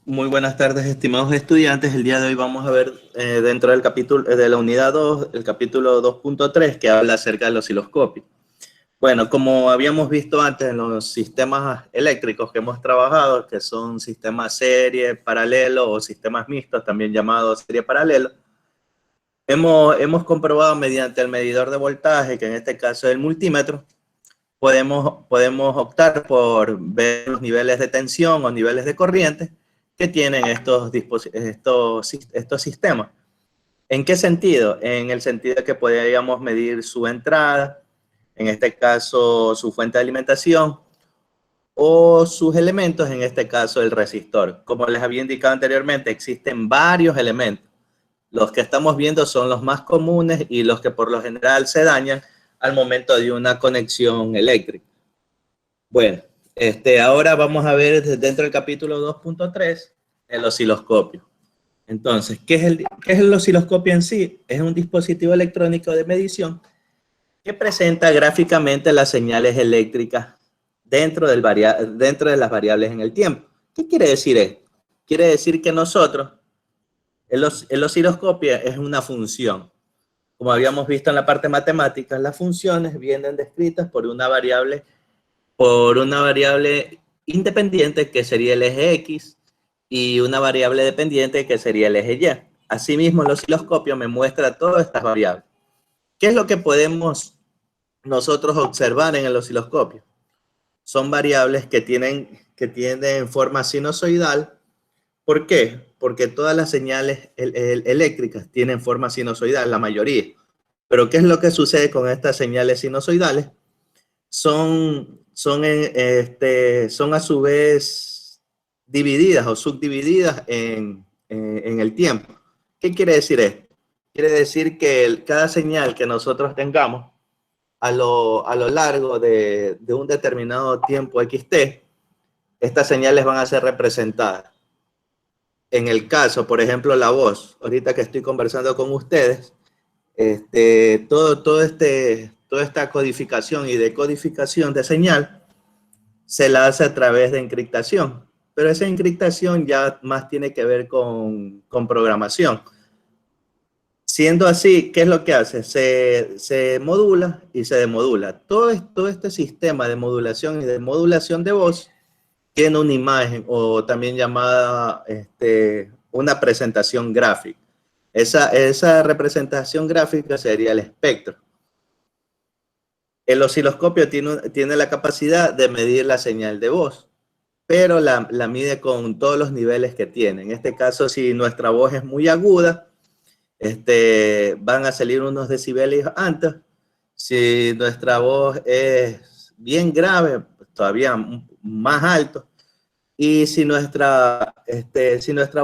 Muy buenas tardes, estimados estudiantes. El día de hoy vamos a ver dentro del capítulo de la unidad 2, el capítulo 2.3, que habla acerca del osciloscopio. Bueno, como habíamos visto antes en los sistemas eléctricos que hemos trabajado, que son sistemas serie, paralelo o sistemas mixtos, también llamados serie paralelo, hemos comprobado mediante el medidor de voltaje, que en este caso es el multímetro, podemos optar por ver los niveles de tensión o niveles de corriente que tienen estos sistemas. ¿En qué sentido? En el sentido de que podríamos medir su entrada, en este caso su fuente de alimentación, o sus elementos, en este caso el resistor. Como les había indicado anteriormente, existen varios elementos. Los que estamos viendo son los más comunes y los que por lo general se dañan al momento de una conexión eléctrica. Bueno, ahora vamos a ver dentro del capítulo 2.3 el osciloscopio. Entonces, ¿qué es el osciloscopio en sí? Es un dispositivo electrónico de medición que presenta gráficamente las señales eléctricas dentro de las variables en el tiempo. ¿Qué quiere decir esto? Quiere decir que nosotros, el osciloscopio es una función. Como habíamos visto en la parte matemática, las funciones vienen descritas por una variable independiente que sería el eje X y una variable dependiente que sería el eje Y. Asimismo, el osciloscopio me muestra todas estas variables. ¿Qué es lo que podemos nosotros observar en el osciloscopio? Son variables que tienen forma sinusoidal. ¿Por qué? Porque todas las señales eléctricas tienen forma sinusoidal, la mayoría. Pero ¿qué es lo que sucede con estas señales sinusoidales? Son a su vez divididas o subdivididas en el tiempo. ¿Qué quiere decir esto? Quiere decir que cada señal que nosotros tengamos a lo largo de un determinado tiempo XT, estas señales van a ser representadas. En el caso, por ejemplo, la voz, ahorita que estoy conversando con ustedes, toda esta codificación y decodificación de señal se la hace a través de encriptación, pero esa encriptación ya más tiene que ver con programación. Siendo así, ¿qué es lo que hace? Se modula y se demodula. Todo este sistema de modulación y de modulación de voz tiene una imagen o también llamada una presentación gráfica. Esa representación gráfica sería el espectro. El osciloscopio tiene la capacidad de medir la señal de voz, pero la mide con todos los niveles que tiene. En este caso, si nuestra voz es muy aguda, van a salir unos decibeles altos. Si nuestra voz es bien grave, pues todavía más alto. Y si nuestra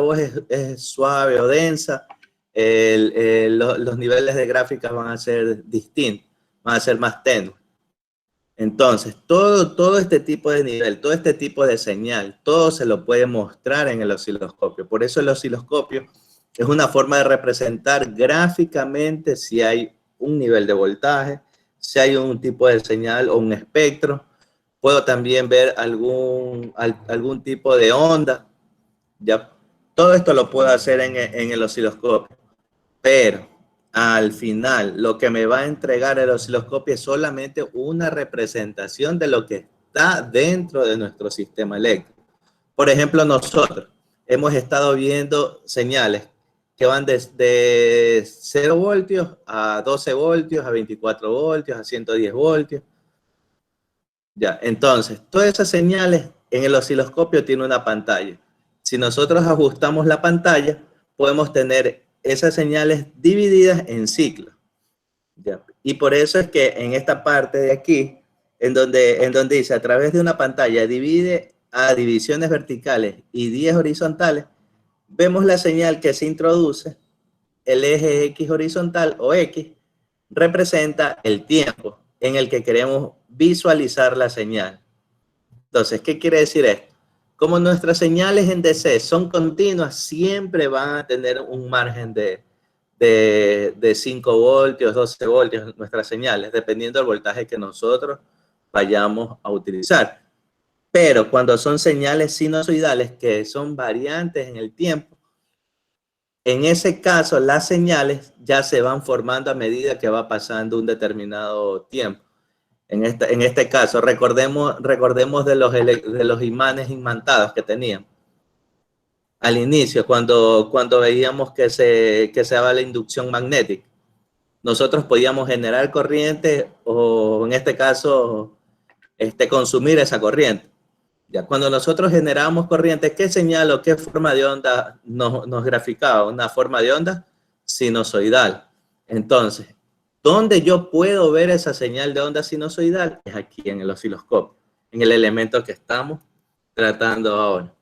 voz es suave o densa, los niveles de gráficas van a ser distintos, van a ser más tenues. Entonces, todo este tipo de nivel, todo este tipo de señal, todo se lo puede mostrar en el osciloscopio. Por eso el osciloscopio es una forma de representar gráficamente si hay un nivel de voltaje, si hay un tipo de señal o un espectro. Puedo también ver algún tipo de onda. Ya, todo esto lo puedo hacer en el osciloscopio. Pero al final, lo que me va a entregar el osciloscopio es solamente una representación de lo que está dentro de nuestro sistema eléctrico. Por ejemplo, nosotros hemos estado viendo señales que van desde 0 voltios a 12 voltios, a 24 voltios, a 110 voltios. Ya, entonces, todas esas señales en el osciloscopio tiene una pantalla. Si nosotros ajustamos la pantalla, podemos tener esas señales divididas en ciclos. ¿Ya? Y por eso es que en esta parte de aquí, en donde dice a través de una pantalla divide a divisiones verticales y 10 horizontales, vemos la señal que se introduce, el eje X horizontal o X, representa el tiempo en el que queremos visualizar la señal. Entonces, ¿qué quiere decir esto? Como nuestras señales en DC son continuas, siempre van a tener un margen de 5 voltios, 12 voltios nuestras señales, dependiendo del voltaje que nosotros vayamos a utilizar. Pero cuando son señales sinusoidales, que son variantes en el tiempo, en ese caso las señales ya se van formando a medida que va pasando un determinado tiempo. En este caso, recordemos de los imanes imantados que tenían. Al inicio, cuando veíamos que se daba la inducción magnética, nosotros podíamos generar corriente o en este caso consumir esa corriente. Ya cuando nosotros generábamos corriente, ¿qué señal o qué forma de onda nos graficaba? Una forma de onda sinusoidal. Entonces, ¿dónde yo puedo ver esa señal de onda sinusoidal? Es aquí en el osciloscopio, en el elemento que estamos tratando ahora.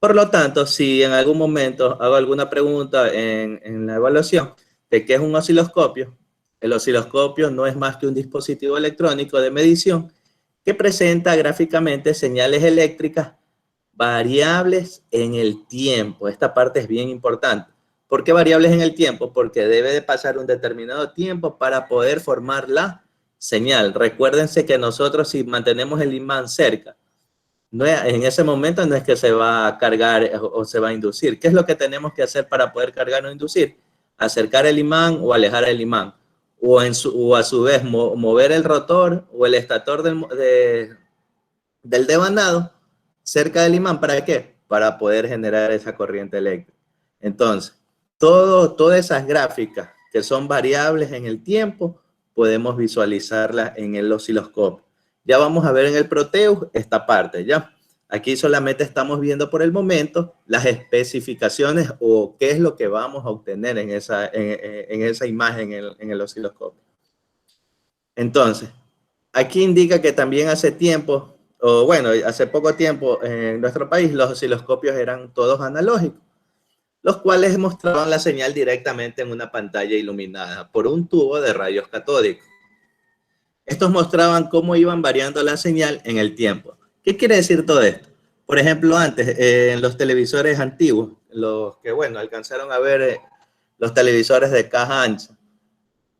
Por lo tanto, si en algún momento hago alguna pregunta en la evaluación de qué es un osciloscopio, el osciloscopio no es más que un dispositivo electrónico de medición que presenta gráficamente señales eléctricas variables en el tiempo. Esta parte es bien importante. ¿Por qué variables en el tiempo? Porque debe de pasar un determinado tiempo para poder formar la señal. Recuérdense que nosotros, si mantenemos el imán cerca, en ese momento no es que se va a cargar o se va a inducir. ¿Qué es lo que tenemos que hacer para poder cargar o inducir? Acercar el imán o alejar el imán. O a su vez mover el rotor o el estator del devanado cerca del imán. ¿Para qué? Para poder generar esa corriente eléctrica. Entonces, todas esas gráficas que son variables en el tiempo, podemos visualizarlas en el osciloscopio. Ya vamos a ver en el Proteus esta parte, ¿ya? Aquí solamente estamos viendo por el momento las especificaciones o qué es lo que vamos a obtener en esa imagen en el osciloscopio. Entonces, aquí indica que también hace tiempo, o bueno, hace poco tiempo en nuestro país los osciloscopios eran todos analógicos, los cuales mostraban la señal directamente en una pantalla iluminada por un tubo de rayos catódicos. Estos mostraban cómo iban variando la señal en el tiempo. ¿Qué quiere decir todo esto? Por ejemplo, antes, en los televisores antiguos, los que, bueno, alcanzaron a ver los televisores de caja ancha,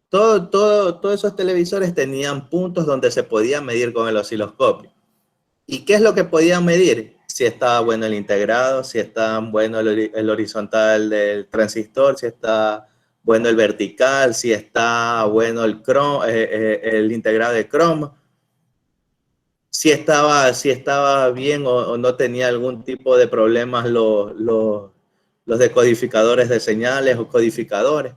todos esos televisores tenían puntos donde se podía medir con el osciloscopio. ¿Y qué es lo que podían medir? Si estaba bueno el integrado, si estaba bueno el horizontal del transistor, si está bueno el vertical, si está bueno el integrado de croma, si estaba bien o no tenía algún tipo de problemas los decodificadores de señales o codificadores,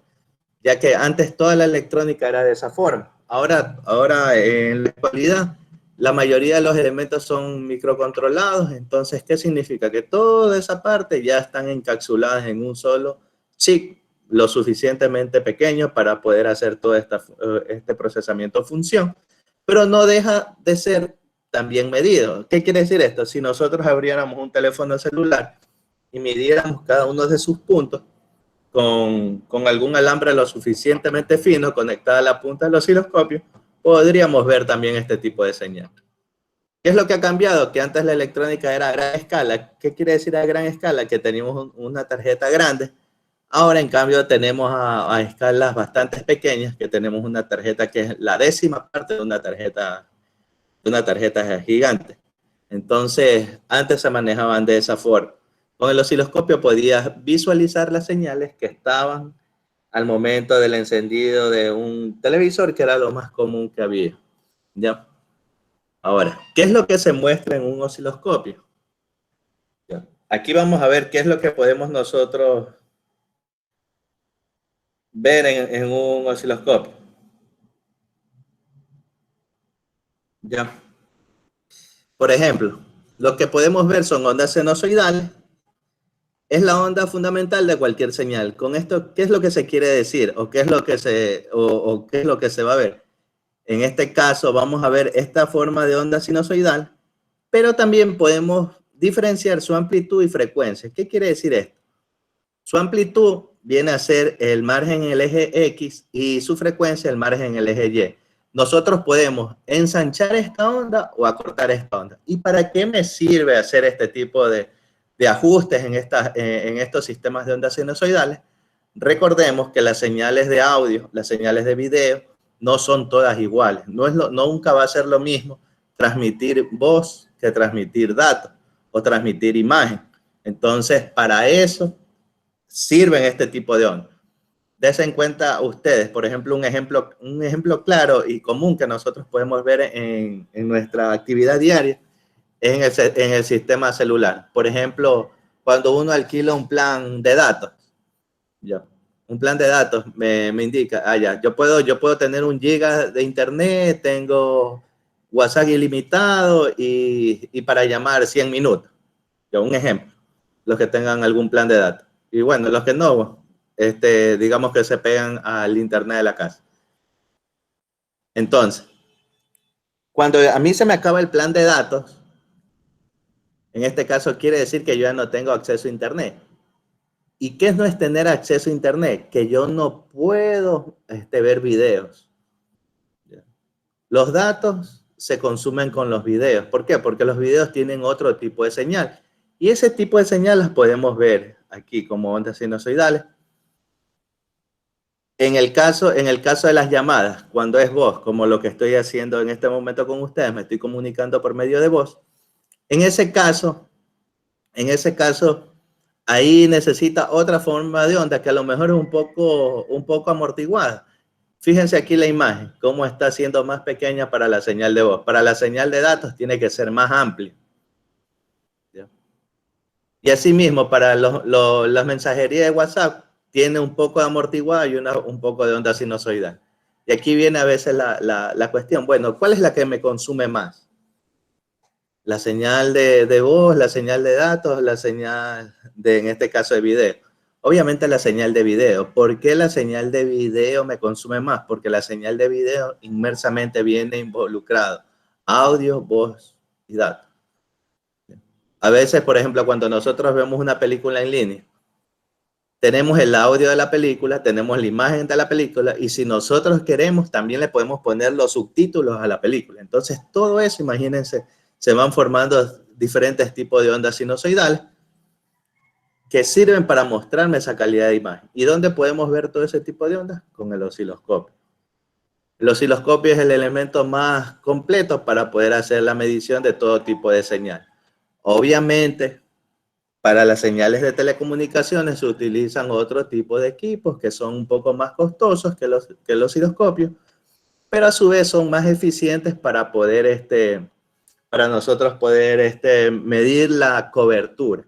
ya que antes toda la electrónica era de esa forma. Ahora en la actualidad, la mayoría de los elementos son microcontrolados. Entonces, ¿qué significa? Que toda esa parte ya están encapsuladas en un solo chip, lo suficientemente pequeño para poder hacer todo este procesamiento función, pero no deja de ser también medido. ¿Qué quiere decir esto? Si nosotros abriéramos un teléfono celular y midiéramos cada uno de sus puntos, con algún alambre lo suficientemente fino conectada a la punta del osciloscopio, podríamos ver también este tipo de señal. ¿Qué es lo que ha cambiado? Que antes la electrónica era a gran escala. ¿Qué quiere decir a gran escala? Que teníamos una tarjeta grande. Ahora, en cambio, tenemos a escalas bastante pequeñas, que tenemos una tarjeta que es la 10ª parte de una tarjeta gigante. Entonces, antes se manejaban de esa forma. Con el osciloscopio podías visualizar las señales que estaban al momento del encendido de un televisor, que era lo más común que había. ¿Ya? Ahora, ¿qué es lo que se muestra en un osciloscopio? ¿Ya? Aquí vamos a ver qué es lo que podemos nosotros ver en un osciloscopio. ¿Ya? Por ejemplo, lo que podemos ver son ondas sinusoidales. Es la onda fundamental de cualquier señal. Con esto, ¿qué es lo que se quiere decir? ¿O qué es lo que qué es lo que se va a ver? En este caso, vamos a ver esta forma de onda sinusoidal, pero también podemos diferenciar su amplitud y frecuencia. ¿Qué quiere decir esto? Su amplitud viene a ser el margen en el eje X y su frecuencia el margen en el eje Y. Nosotros podemos ensanchar esta onda o acortar esta onda. ¿Y para qué me sirve hacer este tipo de ajustes en estos sistemas de ondas sinusoidales? Recordemos que las señales de audio, las señales de video, no son todas iguales. Nunca va a ser lo mismo transmitir voz que transmitir datos o transmitir imagen. Entonces, para eso sirven este tipo de ondas. Dense en cuenta ustedes, por ejemplo, un ejemplo claro y común que nosotros podemos ver en nuestra actividad diaria es en el sistema celular. Por ejemplo, cuando uno alquila un plan de datos, ya, un plan de datos me indica, ya, yo puedo tener 1 GB de internet, tengo WhatsApp ilimitado y para llamar 100 minutos. Ya, un ejemplo, los que tengan algún plan de datos. Y bueno, los que no, digamos que se pegan al internet de la casa. Entonces, cuando a mí se me acaba el plan de datos, en este caso quiere decir que yo ya no tengo acceso a internet. ¿Y qué no es tener acceso a internet? Que yo no puedo ver videos. Los datos se consumen con los videos. ¿Por qué? Porque los videos tienen otro tipo de señal. Y ese tipo de señal las podemos ver aquí como ondas sinusoidales. En el caso de las llamadas, cuando es voz, como lo que estoy haciendo en este momento con ustedes, me estoy comunicando por medio de voz. En ese caso, ahí necesita otra forma de onda que a lo mejor es un poco amortiguada. Fíjense aquí la imagen, cómo está siendo más pequeña para la señal de voz. Para la señal de datos tiene que ser más amplia. Y asimismo, para las mensajerías de WhatsApp, tiene un poco de amortiguada y un poco de onda sinusoidal. Y aquí viene a veces la cuestión, bueno, ¿cuál es la que me consume más? La señal de voz, la señal de datos, la señal en este caso, de video. Obviamente la señal de video. ¿Por qué la señal de video me consume más? Porque la señal de video inmersamente viene involucrado audio, voz y datos. A veces, por ejemplo, cuando nosotros vemos una película en línea, tenemos el audio de la película, tenemos la imagen de la película y si nosotros queremos, también le podemos poner los subtítulos a la película. Entonces, todo eso, imagínense, se van formando diferentes tipos de ondas sinusoidales que sirven para mostrarme esa calidad de imagen. ¿Y dónde podemos ver todo ese tipo de ondas? Con el osciloscopio. El osciloscopio es el elemento más completo para poder hacer la medición de todo tipo de señal. Obviamente, para las señales de telecomunicaciones se utilizan otro tipo de equipos que son un poco más costosos que el osciloscopio, pero a su vez son más eficientes para poder, para nosotros poder medir la cobertura.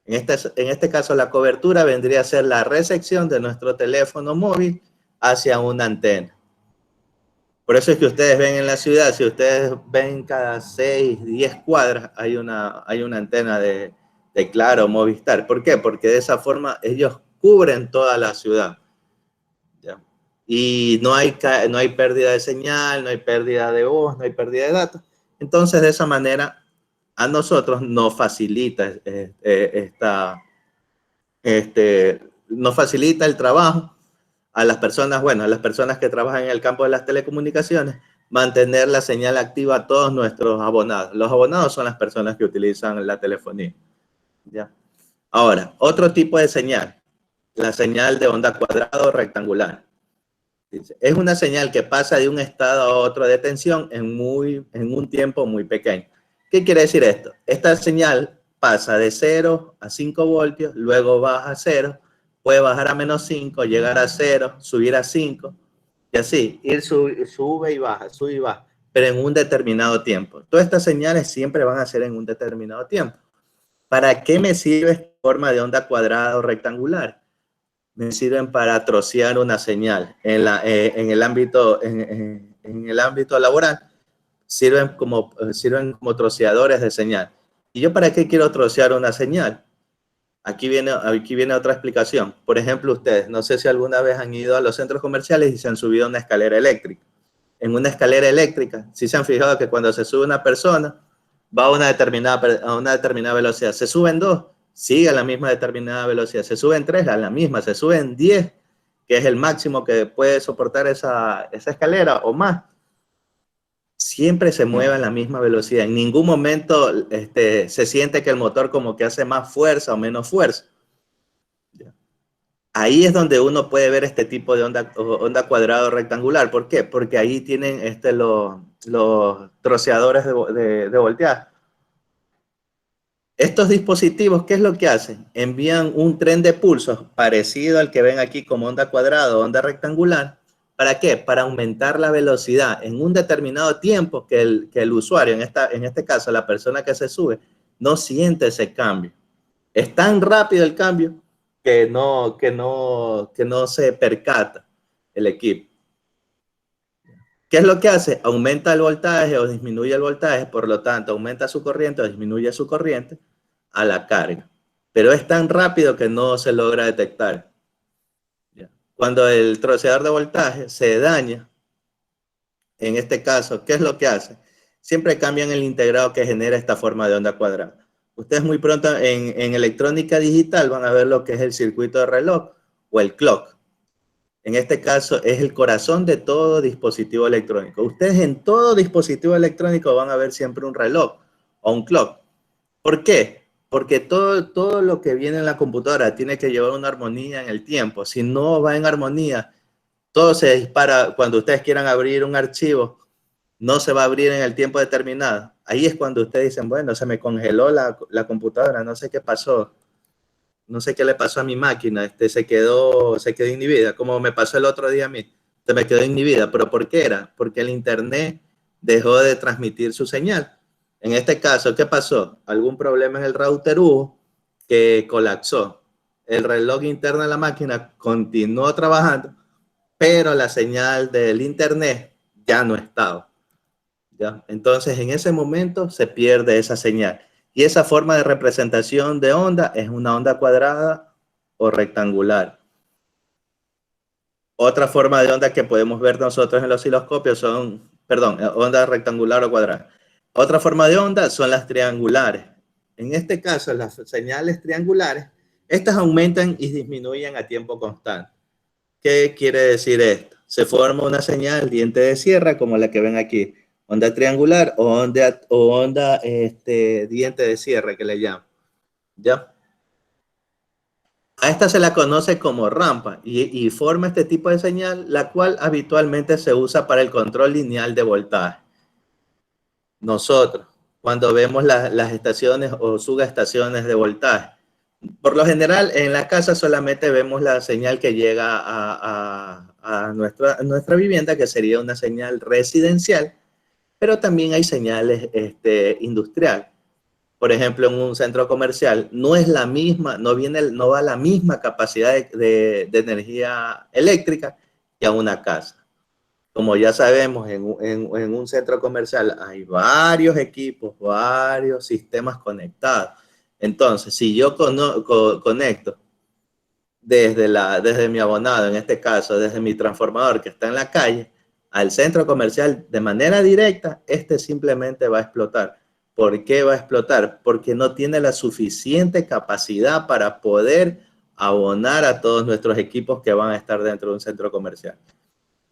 En este caso, la cobertura vendría a ser la recepción de nuestro teléfono móvil hacia una antena. Por eso es que ustedes ven en la ciudad, si ustedes ven cada 6, 10 cuadras, hay una antena de Claro, Movistar. ¿Por qué? Porque de esa forma ellos cubren toda la ciudad. ¿Ya? Y no hay pérdida de señal, no hay pérdida de voz, no hay pérdida de datos. Entonces, de esa manera, a nosotros nos facilita nos facilita el trabajo a las personas, bueno, a las personas que trabajan en el campo de las telecomunicaciones, mantener la señal activa a todos nuestros abonados. Los abonados son las personas que utilizan la telefonía. ¿Ya? Ahora, otro tipo de señal, la señal de onda cuadrada o rectangular. Es una señal que pasa de un estado a otro de tensión en un tiempo muy pequeño. ¿Qué quiere decir esto? Esta señal pasa de 0 a 5 voltios, luego baja a 0, puede bajar a -5, llegar a 0, subir a 5, y así, sube y baja, pero en un determinado tiempo. Todas estas señales siempre van a ser en un determinado tiempo. ¿Para qué me sirve esta forma de onda cuadrada o rectangular? Me sirven para trocear una señal. En el ámbito laboral, sirven como troceadores de señal. ¿Y yo para qué quiero trocear una señal? Aquí viene otra explicación. Por ejemplo, ustedes, no sé si alguna vez han ido a los centros comerciales y se han subido a una escalera eléctrica. En una escalera eléctrica, sí se han fijado que cuando se sube una persona, va a una determinada velocidad. Se suben 2, sigue a la misma determinada velocidad. Se suben 3, a la misma. Se suben 10, que es el máximo que puede soportar esa escalera o más. Siempre se mueve a la misma velocidad. En ningún momento se siente que el motor como que hace más fuerza o menos fuerza. Ahí es donde uno puede ver este tipo de onda cuadrada o rectangular. ¿Por qué? Porque ahí tienen los troceadores de volteaje. Estos dispositivos, ¿qué es lo que hacen? Envían un tren de pulsos parecido al que ven aquí como onda cuadrada o onda rectangular. ¿Para qué? Para aumentar la velocidad en un determinado tiempo que el usuario, en este caso la persona que se sube, no siente ese cambio. Es tan rápido el cambio que no se percata el equipo. ¿Qué es lo que hace? Aumenta el voltaje o disminuye el voltaje, por lo tanto, aumenta su corriente o disminuye su corriente a la carga. Pero es tan rápido que no se logra detectar. Cuando el troceador de voltaje se daña, en este caso, ¿qué es lo que hace? Siempre cambian el integrado que genera esta forma de onda cuadrada. Ustedes muy pronto en electrónica digital van a ver lo que es el circuito de reloj o el clock. En este caso es el corazón de todo dispositivo electrónico. Ustedes en todo dispositivo electrónico van a ver siempre un reloj o un clock. ¿Por qué? Porque todo lo que viene en la computadora tiene que llevar una armonía en el tiempo. Si no va en armonía, todo se dispara. Cuando ustedes quieran abrir un archivo, no se va a abrir en el tiempo determinado. Ahí es cuando ustedes dicen, bueno, se me congeló la computadora, no sé qué pasó. No sé qué le pasó a mi máquina, se quedó inhibida, como me pasó el otro día a mí, se me quedó inhibida, pero ¿por qué era? Porque el internet dejó de transmitir su señal. En este caso, ¿qué pasó? Algún problema en el router hubo que colapsó. El reloj interno de la máquina continuó trabajando, pero la señal del internet ya no estaba. ¿Ya? Entonces, en ese momento se pierde esa señal. Y esa forma de representación de onda es una onda cuadrada o rectangular. Otra forma de onda que podemos ver nosotros en los osciloscopios son, perdón, onda rectangular o cuadrada. Otra forma de onda son las triangulares. En este caso, las señales triangulares, estas aumentan y disminuyen a tiempo constante. ¿Qué quiere decir esto? Se forma una señal diente de sierra como la que ven aquí, onda triangular o onda diente de sierra que le llaman. ¿Ya? A esta se la conoce como rampa y forma este tipo de señal, la cual habitualmente se usa para el control lineal de voltaje. Nosotros, cuando vemos las estaciones o subestaciones de voltaje, por lo general en la casa solamente vemos la señal que llega a nuestra vivienda, que sería una señal residencial, pero también hay señales industriales. Por ejemplo, en un centro comercial no es la misma, no va la misma capacidad de energía eléctrica que a una casa. Como ya sabemos, en un centro comercial hay varios equipos, varios sistemas conectados. Entonces, si yo conecto desde mi abonado, en este caso, desde mi transformador que está en la calle, al centro comercial de manera directa, simplemente va a explotar. ¿Por qué va a explotar? Porque no tiene la suficiente capacidad para poder abonar a todos nuestros equipos que van a estar dentro de un centro comercial.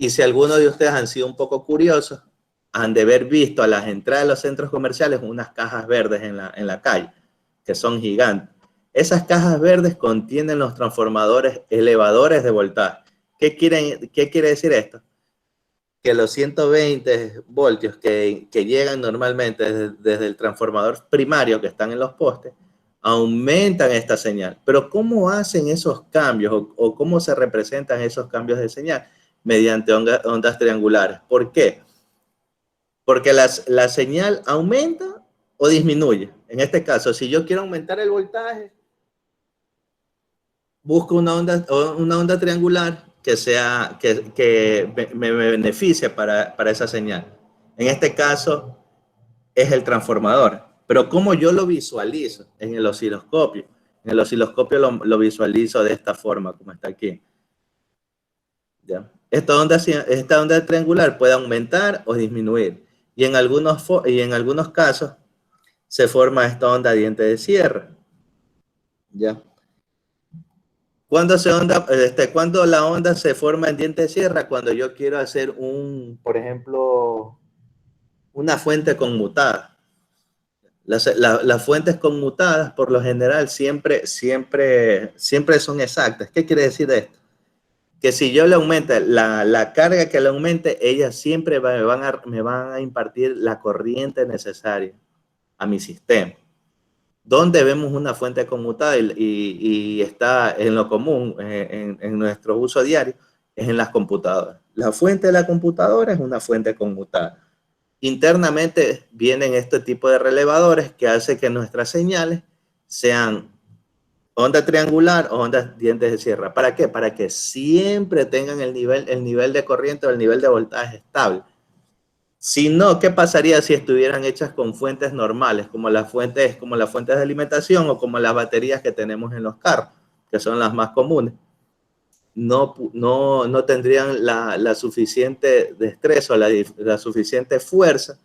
Y si algunos de ustedes han sido un poco curiosos, han de haber visto a las entradas de los centros comerciales unas cajas verdes en la calle, que son gigantes. Esas cajas verdes contienen los transformadores elevadores de voltaje. ¿Qué quiere decir esto? Que los 120 voltios que llegan normalmente desde el transformador primario que están en los postes, aumentan esta señal. Pero ¿cómo hacen esos cambios o cómo se representan esos cambios de señal? Mediante ondas triangulares. ¿Por qué? Porque la señal aumenta o disminuye. En este caso, si yo quiero aumentar el voltaje, busco una onda triangular que me beneficie para esa señal. En este caso, es el transformador. Pero ¿cómo yo lo visualizo en el osciloscopio? En el osciloscopio lo visualizo de esta forma, como está aquí. ¿Ya? Esta onda triangular puede aumentar o disminuir. Y en algunos casos se forma esta onda diente de sierra. ¿Ya? ¿Cuándo la onda se forma en diente de sierra? Cuando yo quiero hacer por ejemplo, una fuente conmutada. Las fuentes conmutadas, por lo general, siempre son exactas. ¿Qué quiere decir esto? Que si yo le aumento la carga que le aumente, ellas siempre me van a impartir la corriente necesaria a mi sistema. donde vemos una fuente conmutada y está en lo común, en nuestro uso diario, es en las computadoras. La fuente de la computadora es una fuente conmutada. Internamente vienen este tipo de relevadores que hace que nuestras señales sean onda triangular o ondas dientes de sierra. ¿Para qué? Para que siempre tengan el nivel de corriente o el nivel de voltaje estable. Si no, ¿qué pasaría si estuvieran hechas con fuentes normales, como las fuentes de alimentación o como las baterías que tenemos en los carros, que son las más comunes? No tendrían la suficiente destreza o la suficiente fuerza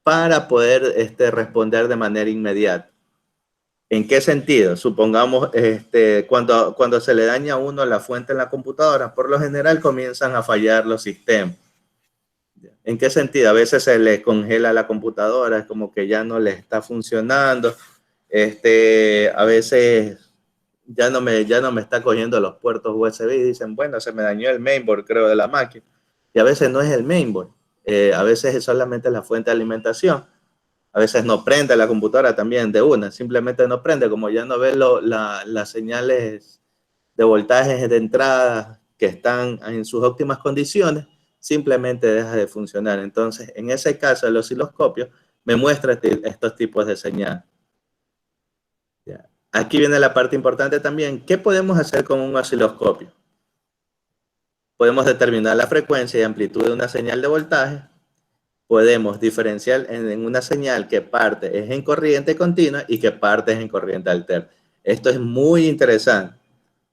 para poder responder de manera inmediata. ¿En qué sentido? Supongamos, cuando se le daña a uno la fuente en la computadora, por lo general comienzan a fallar los sistemas. ¿En qué sentido? A veces se le congela la computadora, es como que ya no le está funcionando. A veces ya no me está cogiendo los puertos USB y dicen, bueno, se me dañó el mainboard, creo, de la máquina. Y a veces no es el mainboard, a veces es solamente la fuente de alimentación. A veces no prende la computadora también de una, simplemente no prende, como ya no ve las señales de voltajes de entrada que están en sus óptimas condiciones, simplemente deja de funcionar. Entonces, en ese caso, el osciloscopio me muestra estos tipos de señales. Aquí viene la parte importante también. ¿Qué podemos hacer con un osciloscopio? Podemos determinar la frecuencia y amplitud de una señal de voltaje. Podemos diferenciar en una señal que parte es en corriente continua y que parte es en corriente alterna. Esto es muy interesante.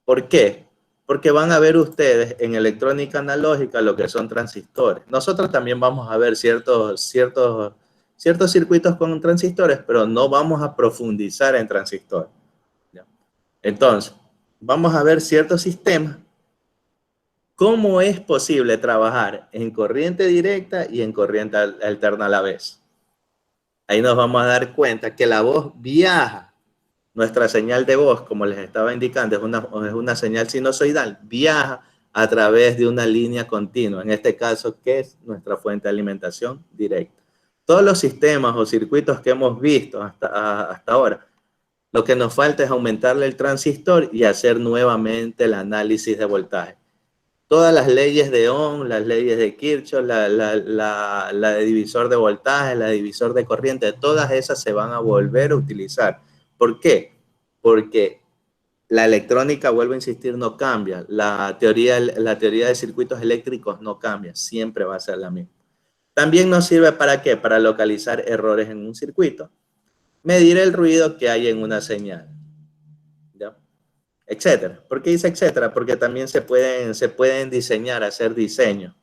¿Por qué? Porque van a ver ustedes en electrónica analógica lo que son transistores. Nosotros también vamos a ver ciertos circuitos con transistores, pero no vamos a profundizar en transistores. Entonces, vamos a ver ciertos sistemas. ¿Cómo es posible trabajar en corriente directa y en corriente alterna a la vez? Ahí nos vamos a dar cuenta que la voz viaja. Nuestra señal de voz, como les estaba indicando, es una señal sinusoidal, viaja a través de una línea continua. En este caso, ¿qué es nuestra fuente de alimentación directa? Todos los sistemas o circuitos que hemos visto hasta ahora, lo que nos falta es aumentarle el transistor y hacer nuevamente el análisis de voltaje. Todas las leyes de Ohm, las leyes de Kirchhoff, la de divisor de voltaje, la de divisor de corriente, todas esas se van a volver a utilizar. ¿Por qué? Porque la electrónica, vuelvo a insistir, no cambia. La teoría de circuitos eléctricos no cambia, siempre va a ser la misma. También nos sirve ¿para qué? Para localizar errores en un circuito, medir el ruido que hay en una señal, ¿ya? Etcétera. ¿Por qué dice etcétera? Porque también se pueden diseñar, hacer diseños.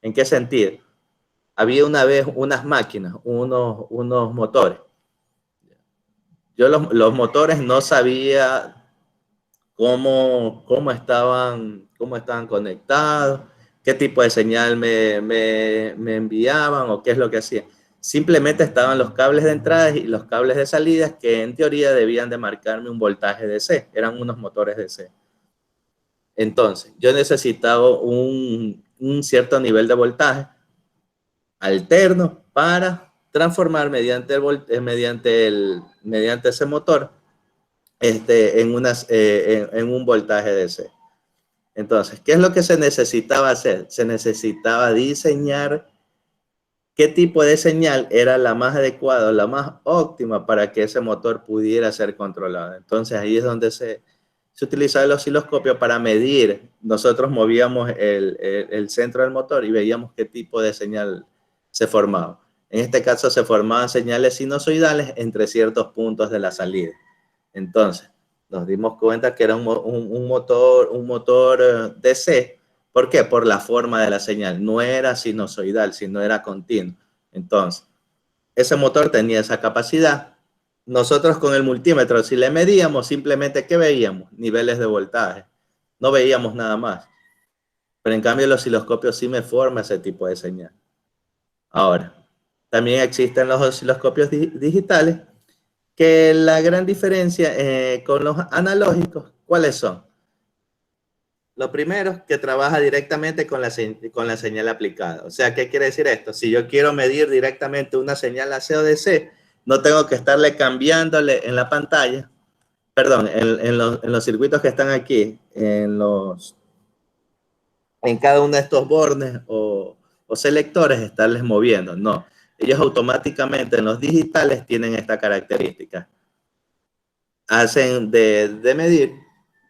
¿En qué sentido? Había una vez unas máquinas, unos motores. Yo los motores no sabía cómo estaban conectados, qué tipo de señal me enviaban o qué es lo que hacían. Simplemente estaban los cables de entrada y los cables de salida que en teoría debían de marcarme un voltaje DC. Eran unos motores DC. Entonces, yo necesitaba un cierto nivel de voltaje alterno para transformar mediante ese motor en un voltaje DC. Entonces, ¿qué es lo que se necesitaba hacer? Se necesitaba diseñar qué tipo de señal era la más adecuada, la más óptima para que ese motor pudiera ser controlado. Entonces, ahí es donde se utilizaba el osciloscopio para medir. Nosotros movíamos el centro del motor y veíamos qué tipo de señal se formaba. En este caso, se formaban señales sinusoidales entre ciertos puntos de la salida. Entonces, nos dimos cuenta que era un motor DC. ¿Por qué? Por la forma de la señal. No era sinusoidal, sino era continuo. Entonces, ese motor tenía esa capacidad. Nosotros con el multímetro, si le medíamos, simplemente, ¿qué veíamos? Niveles de voltaje. No veíamos nada más. Pero en cambio, el osciloscopio sí me forma ese tipo de señal. Ahora, también existen los osciloscopios digitales, que la gran diferencia con los analógicos, ¿cuáles son? Lo primero, que trabaja directamente con la señal aplicada. O sea, ¿qué quiere decir esto? Si yo quiero medir directamente una señal AC o DC, No tengo que estarle cambiándole en la pantalla, perdón, en los circuitos que están aquí, en cada uno de estos bornes o selectores, estarles moviendo. No, ellos automáticamente en los digitales tienen esta característica. Hacen de medir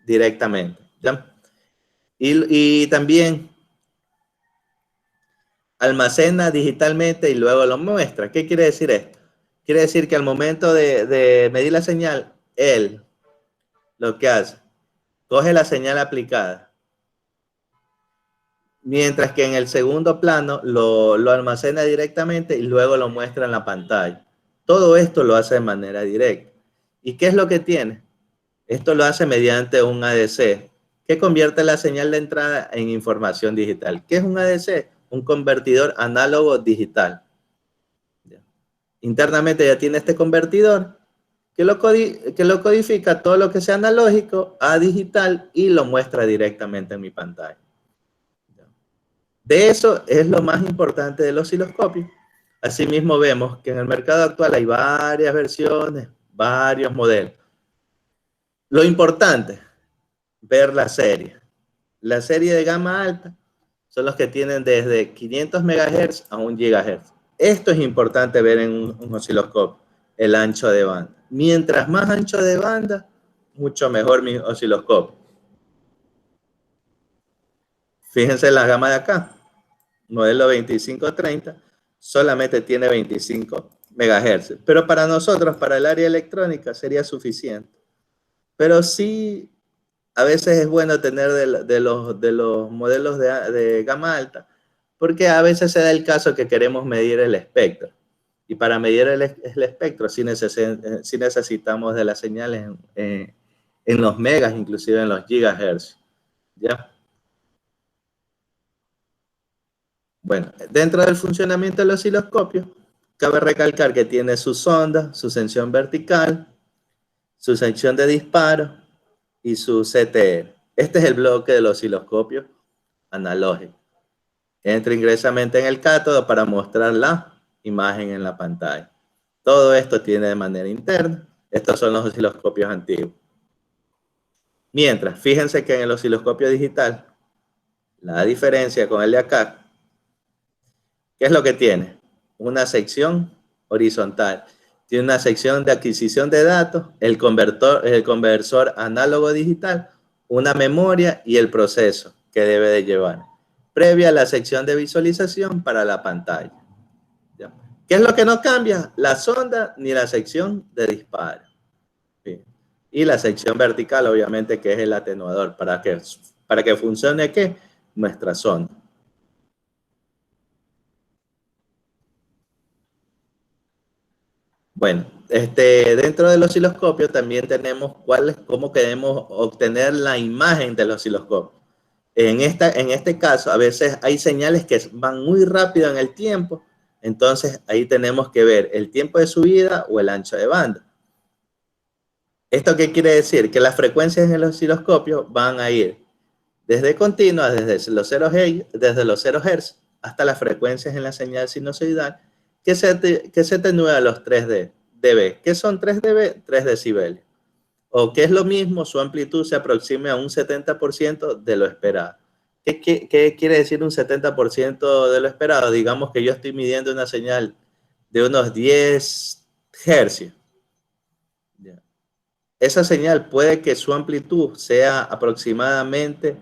directamente, ¿ya? Y también almacena digitalmente y luego lo muestra. ¿Qué quiere decir esto? Quiere decir que al momento de medir la señal, él lo que hace, coge la señal aplicada, mientras que en el segundo plano lo almacena directamente y luego lo muestra en la pantalla. Todo esto lo hace de manera directa. ¿Y qué es lo que tiene? Esto lo hace mediante un ADC, que convierte la señal de entrada en información digital. ¿Qué es un ADC? Un convertidor análogo digital. Internamente ya tiene este convertidor que lo codifica todo lo que sea analógico a digital y lo muestra directamente en mi pantalla. De eso es lo más importante del osciloscopio. Asimismo vemos que en el mercado actual hay varias versiones, varios modelos. Lo importante, ver la serie. La serie de gama alta son los que tienen desde 500 MHz a 1 GHz. Esto es importante ver en un osciloscopio, el ancho de banda. Mientras más ancho de banda, mucho mejor mi osciloscopio. Fíjense en la gama de acá, modelo 2530, solamente tiene 25 MHz. Pero para nosotros, para el área electrónica, sería suficiente. Pero sí, a veces es bueno tener de los modelos de gama alta, porque a veces se da el caso que queremos medir el espectro. Y para medir el espectro sí necesitamos de las señales en los megas, inclusive en los gigahertz. ¿Ya? Bueno, dentro del funcionamiento del osciloscopio, cabe recalcar que tiene su sonda, su sección vertical, su sección de disparo y su CTR. Este es el bloque del osciloscopio analógico. Entra ingresamente en el cátodo para mostrar la imagen en la pantalla. Todo esto tiene de manera interna. Estos son los osciloscopios antiguos. Mientras, fíjense que en el osciloscopio digital, la diferencia con el de acá, ¿qué es lo que tiene? Una sección horizontal. Tiene una sección de adquisición de datos, el conversor análogo digital, una memoria y el proceso que debe de llevar, previa a la sección de visualización para la pantalla. ¿Ya? ¿Qué es lo que no cambia? La sonda ni la sección de disparo. ¿Sí? Y la sección vertical, obviamente, que es el atenuador, para que funcione, ¿qué? Nuestra sonda. Bueno, dentro del osciloscopio también tenemos cómo queremos obtener la imagen del osciloscopio. En este caso, a veces hay señales que van muy rápido en el tiempo, entonces ahí tenemos que ver el tiempo de subida o el ancho de banda. ¿Esto qué quiere decir? Que las frecuencias en el osciloscopio van a ir desde continuas, desde los 0 Hz hasta las frecuencias en la señal sinusoidal que se atenúa a los 3 dB. ¿Qué son 3 dB? 3 decibelios. O que es lo mismo, su amplitud se aproxima a un 70% de lo esperado. ¿Qué quiere decir un 70% de lo esperado? Digamos que yo estoy midiendo una señal de unos 10 Hz. Esa señal puede que su amplitud sea aproximadamente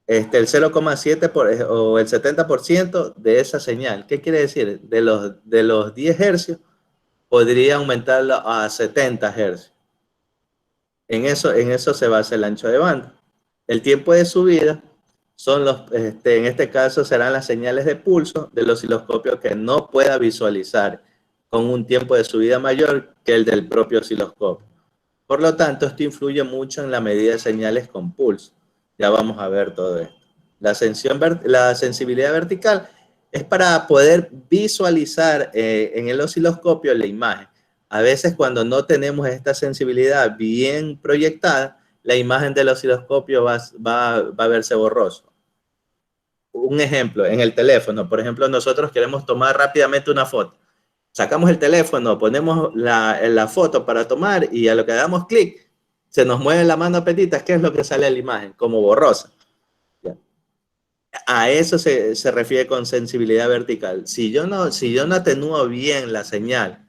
el 0,7 o el 70% de esa señal. ¿Qué quiere decir? De los 10 hercios, podría aumentarlo a 70 hercios. En eso se basa el ancho de banda. El tiempo de subida son en este caso serán las señales de pulso del osciloscopio que no pueda visualizar con un tiempo de subida mayor que el del propio osciloscopio. Por lo tanto, esto influye mucho en la medida de señales con pulso. Ya vamos a ver todo esto. La sensibilidad vertical es para poder visualizar en el osciloscopio la imagen. A veces cuando no tenemos esta sensibilidad bien proyectada, la imagen del osciloscopio va a verse borroso. Un ejemplo, en el teléfono, por ejemplo, nosotros queremos tomar rápidamente una foto Sacamos el teléfono, ponemos la foto para tomar y a lo que damos clic, se nos mueve la mano a petitas, ¿qué es lo que sale en la imagen? Como borrosa. ¿Ya? A eso se refiere con sensibilidad vertical. Si yo no atenúo bien la señal,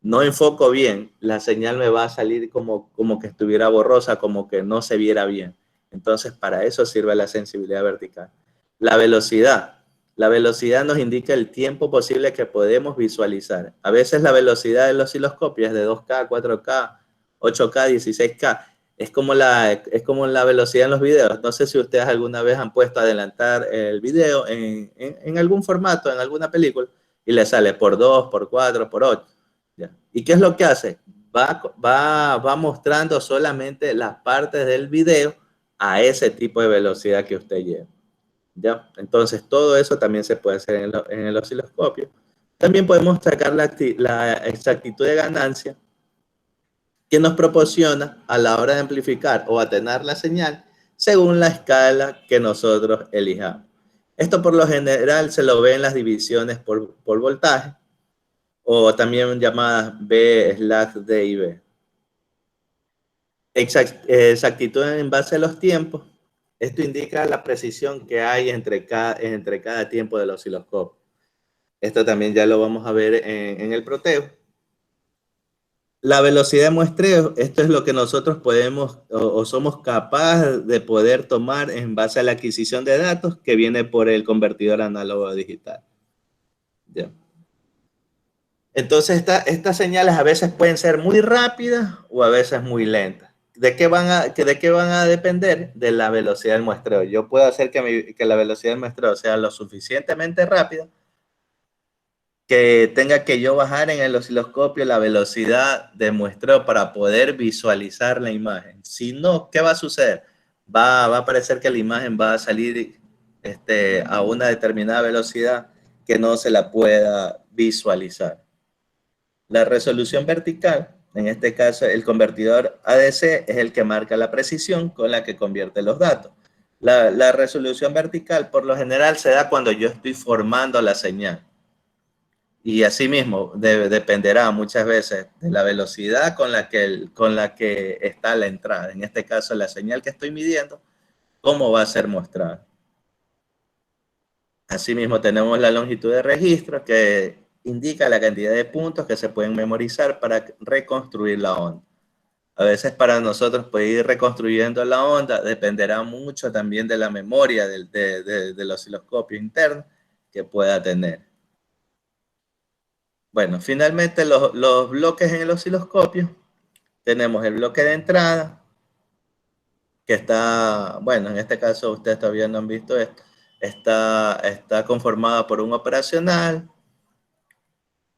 no enfoco bien, la señal me va a salir como que estuviera borrosa, como que no se viera bien. Entonces, para eso sirve la sensibilidad vertical. La velocidad. La velocidad nos indica el tiempo posible que podemos visualizar. A veces la velocidad del osciloscopio es de 2K, 4K, 8K, 16K. Es como la velocidad en los videos. No sé si ustedes alguna vez han puesto a adelantar el video en algún formato, en alguna película, y le sale por 2, por 4, por 8. ¿Ya? ¿Y qué es lo que hace? Va mostrando solamente las partes del video a ese tipo de velocidad que usted lleva. ¿Ya? Entonces, todo eso también se puede hacer en el osciloscopio. También podemos sacar la exactitud de ganancia que nos proporciona a la hora de amplificar o atenuar la señal según la escala que nosotros elijamos. Esto por lo general se lo ve en las divisiones por voltaje, o también llamadas B/D y B. Exactitud en base a los tiempos. Esto indica la precisión que hay entre cada tiempo del osciloscopio. Esto también ya lo vamos a ver en el proteo. La velocidad de muestreo, esto es lo que nosotros podemos o somos capaces de poder tomar en base a la adquisición de datos que viene por el convertidor análogo a digital. ¿Ya? Entonces, estas señales a veces pueden ser muy rápidas o a veces muy lentas. ¿De qué van a depender? De la velocidad del muestreo. Yo puedo hacer que la velocidad del muestreo sea lo suficientemente rápida que tenga que yo bajar en el osciloscopio la velocidad de muestreo para poder visualizar la imagen. Si no, ¿qué va a suceder? Va a parecer que la imagen va a salir a una determinada velocidad que no se la pueda visualizar. La resolución vertical, en este caso el convertidor ADC, es el que marca la precisión con la que convierte los datos. La resolución vertical por lo general se da cuando yo estoy formando la señal. Y asimismo dependerá muchas veces de la velocidad con la que está la entrada. En este caso, la señal que estoy midiendo, cómo va a ser mostrada. Asimismo, tenemos la longitud de registro que indica la cantidad de puntos que se pueden memorizar para reconstruir la onda. A veces para nosotros pues, ir reconstruyendo la onda dependerá mucho también de la memoria del osciloscopio interno que pueda tener. Bueno, finalmente los bloques en el osciloscopio. Tenemos el bloque de entrada, que está, bueno, en este caso ustedes todavía no han visto esto, está conformada por un operacional,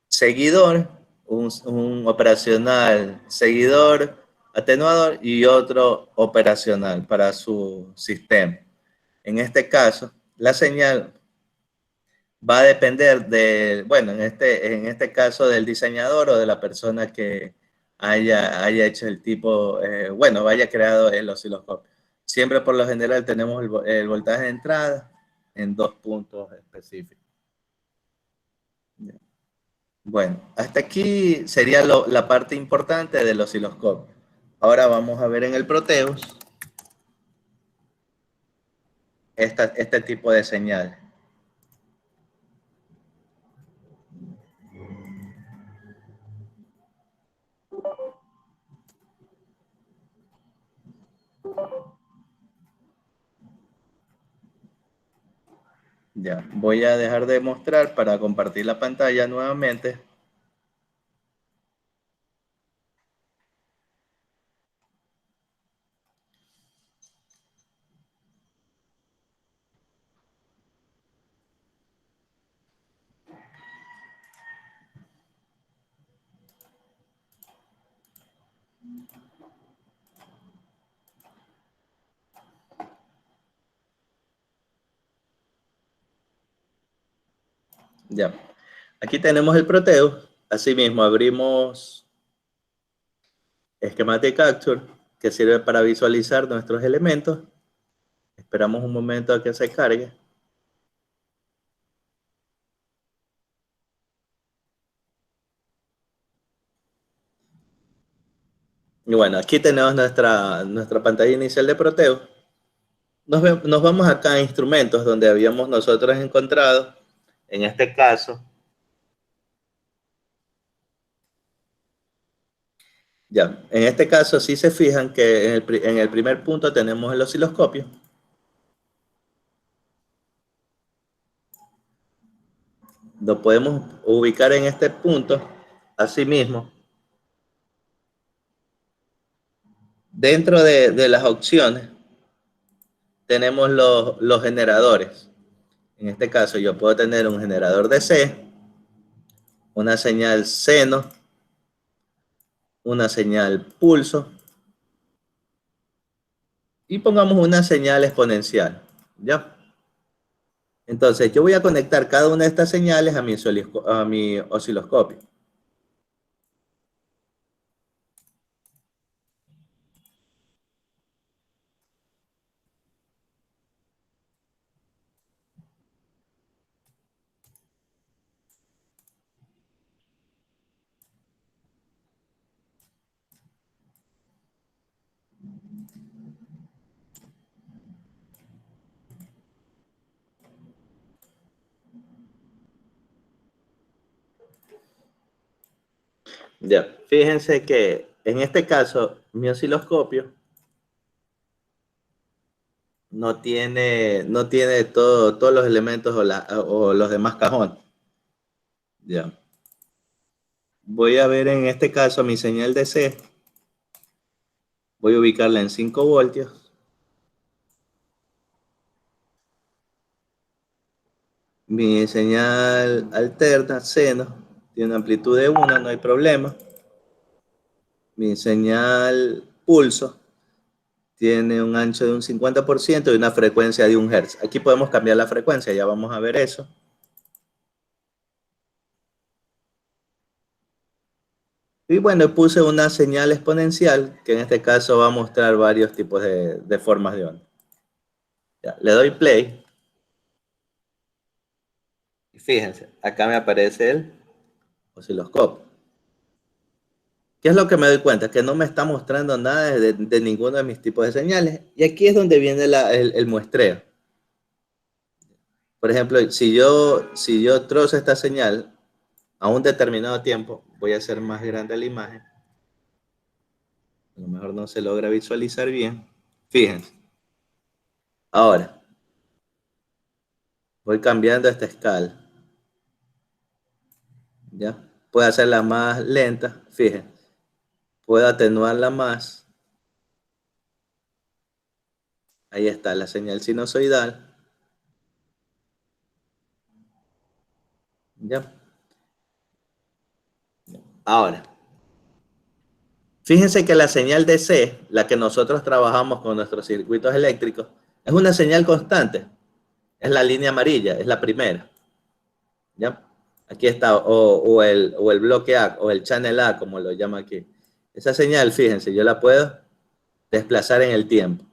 seguidor, un operacional seguidor, atenuador y otro operacional para su sistema. En este caso, la señal va a depender bueno, en este caso del diseñador o de la persona que haya hecho el tipo, bueno, haya creado el osciloscopio. Siempre por lo general tenemos el voltaje de entrada en 2 puntos específicos. Bueno, hasta aquí sería la parte importante del osciloscopio. Ahora vamos a ver en el Proteus este tipo de señal. Ya, voy a dejar de mostrar para compartir la pantalla nuevamente. Ya, aquí tenemos el Proteus. Asimismo, abrimos Schematic Capture, que sirve para visualizar nuestros elementos. Esperamos un momento a que se cargue. Y bueno, aquí tenemos nuestra pantalla inicial de Proteus. Nos vamos acá a instrumentos donde habíamos nosotros encontrado, en este caso, ya, en este caso si se fijan que en el primer punto tenemos el osciloscopio. Lo podemos ubicar en este punto, asimismo. Dentro de las opciones tenemos los generadores. En este caso yo puedo tener un generador DC, una señal seno, una señal pulso y pongamos una señal exponencial. ¿Ya? Entonces yo voy a conectar cada una de estas señales a mi osciloscopio. Ya, fíjense que en este caso mi osciloscopio no tiene todos los elementos o los demás cajones. Ya. Voy a ver en este caso mi señal DC. Voy a ubicarla en 5 voltios. Mi señal alterna, seno, tiene amplitud de 1, no hay problema. Mi señal pulso tiene un ancho de un 50% y una frecuencia de 1 Hz. Aquí podemos cambiar la frecuencia, ya vamos a ver eso. Y bueno, puse una señal exponencial, que en este caso va a mostrar varios tipos de formas de onda. Ya, le doy play. Y fíjense, acá me aparece el osciloscopio. ¿Qué es lo que me doy cuenta? Que no me está mostrando nada de ninguno de mis tipos de señales. Y aquí es donde viene el muestreo. Por ejemplo, si yo trozo esta señal a un determinado tiempo, voy a hacer más grande la imagen. A lo mejor no se logra visualizar bien. Fíjense. Ahora, voy cambiando esta escala. ¿Ya? Puedo hacerla más lenta. Fíjense. Puedo atenuarla más. Ahí está la señal sinusoidal. ¿Ya? Ahora, fíjense que la señal DC, la que nosotros trabajamos con nuestros circuitos eléctricos, es una señal constante. Es la línea amarilla, es la primera. ¿Ya? Aquí está, o el bloque A, o el channel A, como lo llama aquí. Esa señal, fíjense, yo la puedo desplazar en el tiempo.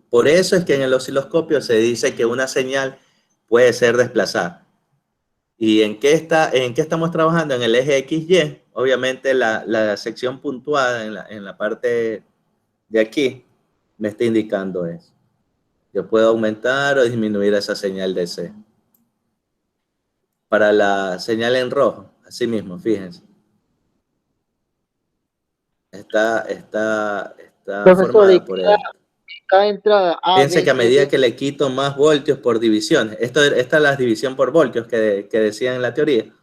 Por eso es que en el osciloscopio se dice que una señal puede ser desplazada. ¿Y en qué estamos trabajando? En el eje XY. Obviamente la sección puntuada en la parte de aquí me está indicando eso. Yo puedo aumentar o disminuir esa señal de C. Para la señal en rojo, así mismo, fíjense. Está Profesor, y formada por el... cada entrada A, Fíjense B, que a C, medida D. que le quito más voltios por división, esta es la división por voltios que decía en la teoría,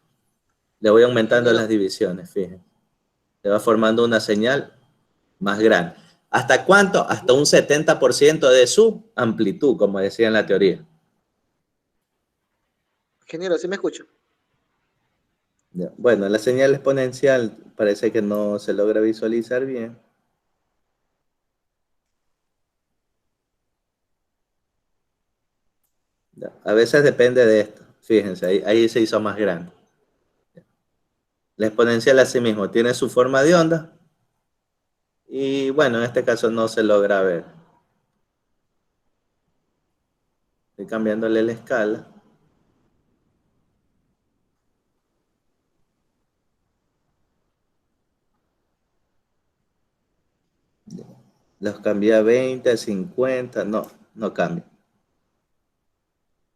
le voy aumentando Ingeniero, las divisiones, fíjense. Se va formando una señal más grande. ¿Hasta cuánto? Hasta un 70% de su amplitud, como decía en la teoría. ingeniero, ¿sí me escucha? Bueno, la señal exponencial parece que no se logra visualizar bien. A veces depende de esto. Fíjense, ahí se hizo más grande. La exponencial asimismo tiene su forma de onda y bueno, en este caso no se logra ver. Estoy cambiándole la escala. Los cambié a 20, a 50, no cambia.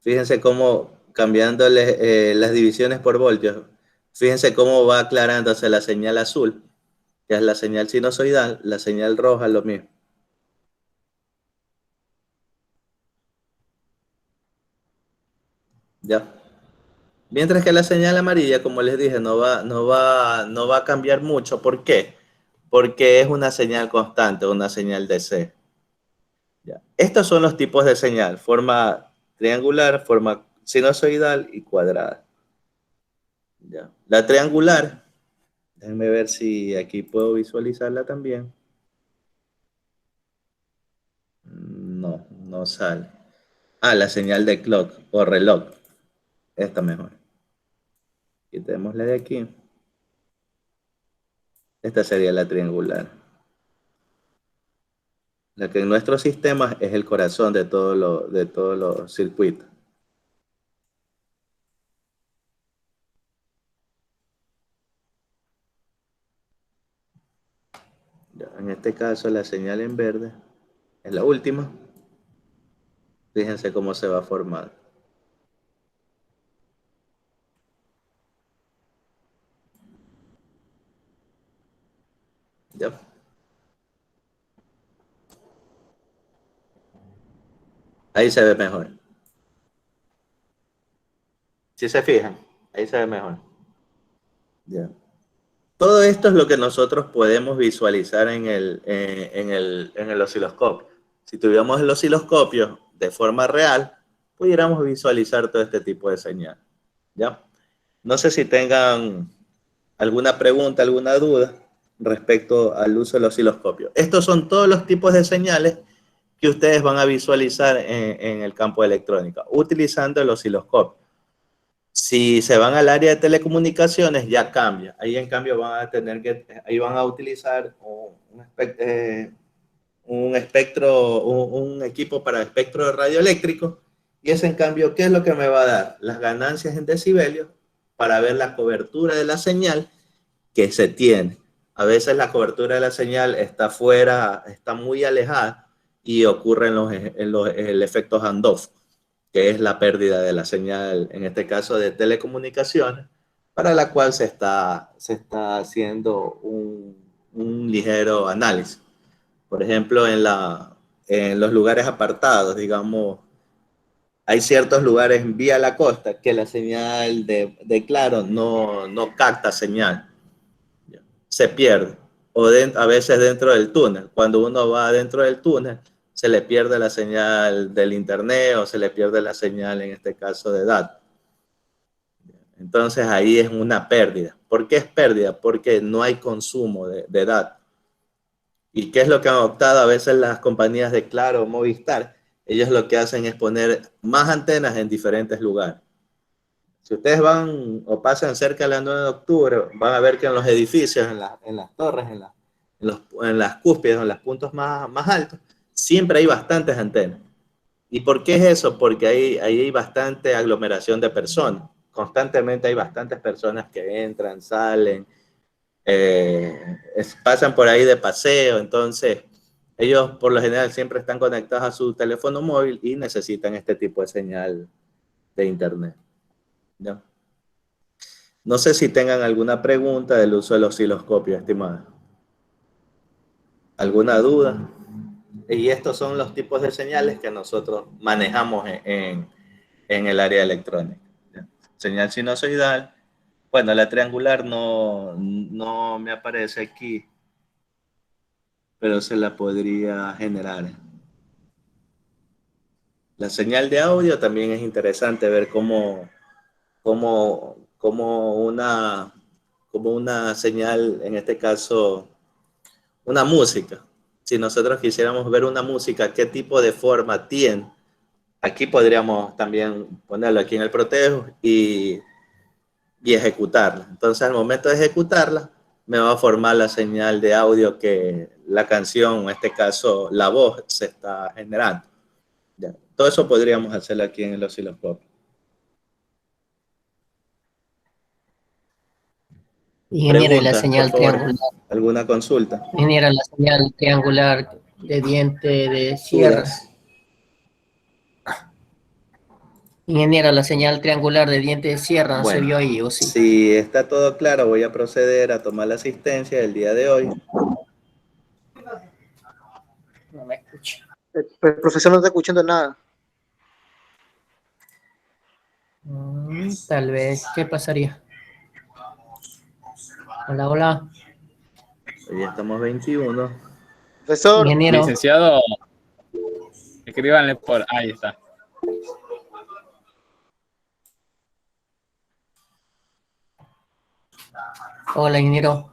Fíjense cómo cambiándole las divisiones por voltios, fíjense cómo va aclarándose la señal azul, que es la señal sinusoidal, la señal roja lo mismo. Ya. Mientras que la señal amarilla, como les dije, no va a cambiar mucho. ¿Por qué? Porque es una señal constante, una señal DC. Ya. Estos son los tipos de señal: forma triangular, forma sinusoidal y cuadrada. Ya. La triangular, déjenme ver si aquí puedo visualizarla también. No sale. Ah, la señal de clock o reloj. Esta mejor. Quitémosla de aquí. Esta sería la triangular. La que en nuestro sistema es el corazón de todos los circuitos. Ya, en este caso la señal en verde es la última. Fíjense cómo se va a formar. ¿Ya? Ahí se ve mejor. Si se fijan, ahí se ve mejor. ¿Ya? Todo esto es lo que nosotros podemos visualizar en el osciloscopio. Si tuviéramos el osciloscopio de forma real, pudiéramos visualizar todo este tipo de señal. ¿Ya? No sé si tengan alguna pregunta, alguna duda respecto al uso del osciloscopio. Estos son todos los tipos de señales que ustedes van a visualizar en el campo de electrónica utilizando el osciloscopio. Si se van al área de telecomunicaciones, ya cambia. Ahí en cambio ahí van a utilizar un espectro, un equipo para espectro radioeléctrico. Y ese en cambio, ¿qué es lo que me va a dar? Las ganancias en decibelios para ver la cobertura de la señal que se tiene. A veces la cobertura de la señal está fuera, está muy alejada y ocurre el efecto handoff, que es la pérdida de la señal, en este caso de telecomunicaciones, para la cual se está haciendo un ligero análisis. Por ejemplo, en los lugares apartados, digamos, hay ciertos lugares en vía la costa que la señal de Claro no capta señal, se pierde. A veces dentro del túnel, cuando uno va dentro del túnel, se le pierde la señal del internet o se le pierde la señal, en este caso, de datos. Entonces ahí es una pérdida. ¿Por qué es pérdida? Porque no hay consumo de datos. ¿Y qué es lo que han optado a veces las compañías de Claro o Movistar? Ellos lo que hacen es poner más antenas en diferentes lugares. Si ustedes van o pasan cerca del 9 de octubre, van a ver que en los edificios, en las torres, en las cúspides, en los puntos más altos, siempre hay bastantes antenas. ¿Y por qué es eso? Porque ahí hay bastante aglomeración de personas. Constantemente hay bastantes personas que entran, salen, pasan por ahí de paseo. Entonces, ellos por lo general siempre están conectados a su teléfono móvil y necesitan este tipo de señal de internet. ¿Ya? No sé si tengan alguna pregunta del uso del osciloscopio, estimada. ¿Alguna duda? Y estos son los tipos de señales que nosotros manejamos en el área electrónica. Señal sinusoidal. Bueno, la triangular no me aparece aquí, pero se la podría generar. La señal de audio también es interesante ver como una señal, en este caso, una música. Si nosotros quisiéramos ver una música, ¿qué tipo de forma tiene? Aquí podríamos también ponerlo aquí en el Proteus y ejecutarla. Entonces, al momento de ejecutarla, me va a formar la señal de audio que la canción, en este caso, la voz, se está generando. Ya. Todo eso podríamos hacerlo aquí en el osciloscopio. Ingeniero, y la Preguntas, por señal favor. triangular. ¿Alguna consulta? Ingeniero, la señal triangular, de diente de sierra. Ingeniero, la señal triangular de diente de sierra no se vio ahí, ¿o sí? Si está todo claro, voy a proceder a tomar la asistencia del día de hoy. No me escucha. El profesor no está escuchando nada. Tal vez, ¿qué pasaría? Hola, hola. Hoy estamos 21. Profesor, Ingeniero. Licenciado, escríbanle por... Ahí está. Hola, ingeniero.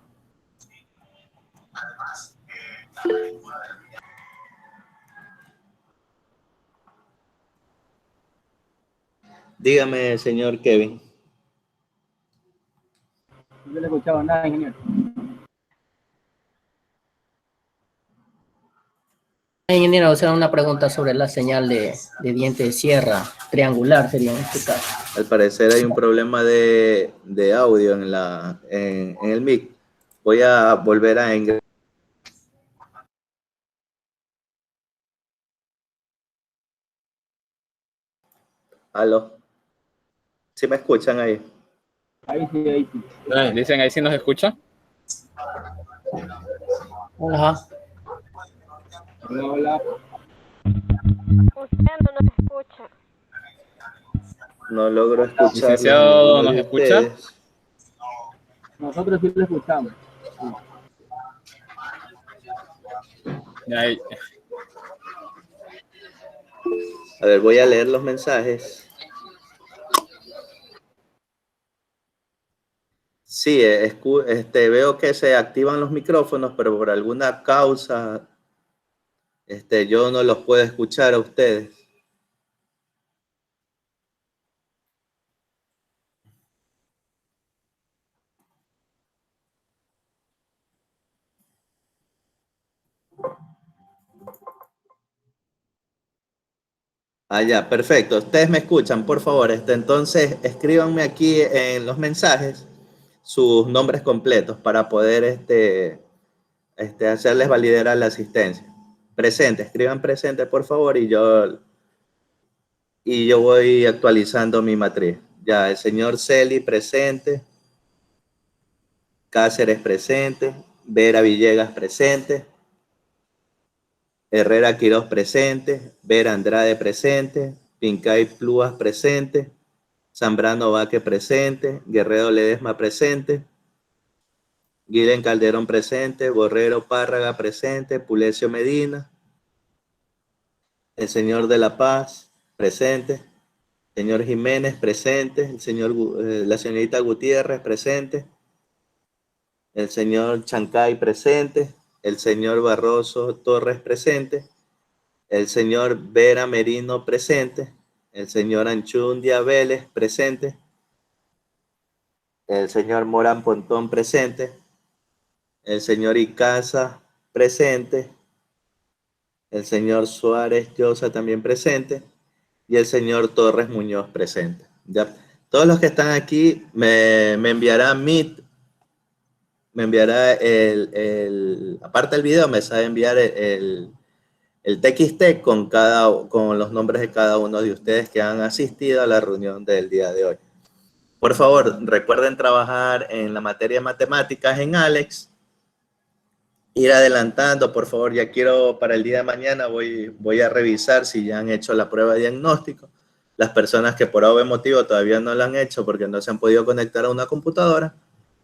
Dígame, señor Kevin. No le escuchaba nada, ingeniero. Ingeniero, o sea, una pregunta sobre la señal de diente de sierra, triangular sería en este caso. Al parecer hay un problema de audio en el mic. Voy a volver a ingresar. Aló. ¿Sí me escuchan ahí? Ahí sí, ahí sí. Dicen ahí si nos escucha. Hola. Hola, hola. Usted no nos escucha. No logro escuchar. Licenciado, ¿nos escucha? Nosotros sí lo escuchamos. Ahí. A ver, voy a leer los mensajes. Sí, veo que se activan los micrófonos, pero por alguna causa yo no los puedo escuchar a ustedes. Ah, ya, perfecto. Ustedes me escuchan, por favor. Entonces, escríbanme aquí en los mensajes sus nombres completos para poder hacerles validar a la asistencia. Presente, escriban presente, por favor, y yo voy actualizando mi matriz. Ya, el señor Celi presente, Cáceres presente, Vera Villegas presente, Herrera Quiroz presente, Vera Andrade presente, Pincay Plúas presente, Zambrano Vaque presente, Guerrero Ledesma presente, Guilén Calderón presente, Borrero Párraga presente, Pulecio Medina, el señor de la Paz presente, señor Jiménez presente, la señorita Gutiérrez presente, el señor Chancay presente, el señor Barroso Torres presente, el señor Vera Merino presente, el señor Anchundia Vélez presente, el señor Morán Pontón presente, el señor Icaza presente, el señor Suárez Llosa también presente y el señor Torres Muñoz presente. Ya. Todos los que están aquí me enviarán Meet, me enviará aparte del video, me sabe enviar el TXT con los nombres de cada uno de ustedes que han asistido a la reunión del día de hoy. Por favor, recuerden trabajar en la materia de matemáticas en Alex. Ir adelantando, por favor, ya quiero para el día de mañana, voy a revisar si ya han hecho la prueba de diagnóstico. Las personas que por algún motivo todavía no la han hecho porque no se han podido conectar a una computadora,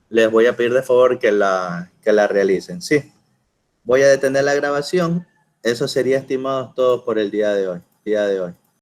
les voy a pedir de favor que la realicen. Sí, voy a detener la grabación. Eso sería estimados todos por el día de hoy.